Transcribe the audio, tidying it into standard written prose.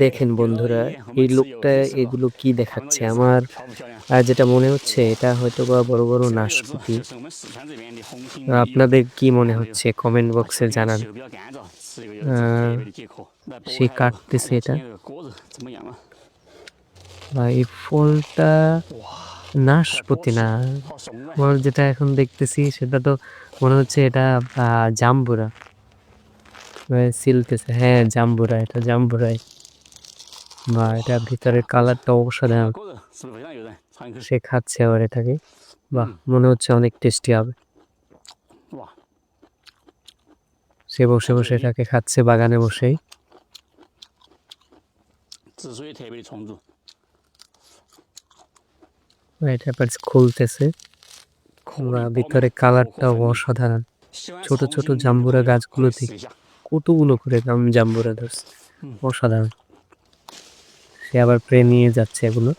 দেখেন বন্ধুরা, এই লোকটা এগুলো কি দেখাচ্ছে আমার। যেটা মনে হচ্ছে এটা হয়তো বা বড় বড় নাশপাতি। আপনাদের কি মনে হচ্ছে কমেন্ট বক্সে জানান। আহ, সে কাটতেছে এটা। এই ফলটা নাশপাতি না, আমার যেটা এখন দেখতেছি সেটা তো মনে হচ্ছে এটা জাম্বুরা। সিলতেছে, হ্যাঁ জাম্বুরা, এটা জাম্বুরাই। বা এটা ভিতরের কালারটা অসাধারণ। সে খাচ্ছে আবার এটাকে, বাহ মনে হচ্ছে অনেক টেস্টি হবে। সে বসে বসে এটাকে খাচ্ছে বাগানে বসেই। এটা এবার খুলতেছে, ভিতরে কালারটা অসাধারণ। ছোট ছোট জাম্বুরা গাছগুলোতে কতগুলো করে জাম্বুরা ধরছে, অসাধারণ। সে আবার প্রে নিয়ে যাচ্ছে এগুলো।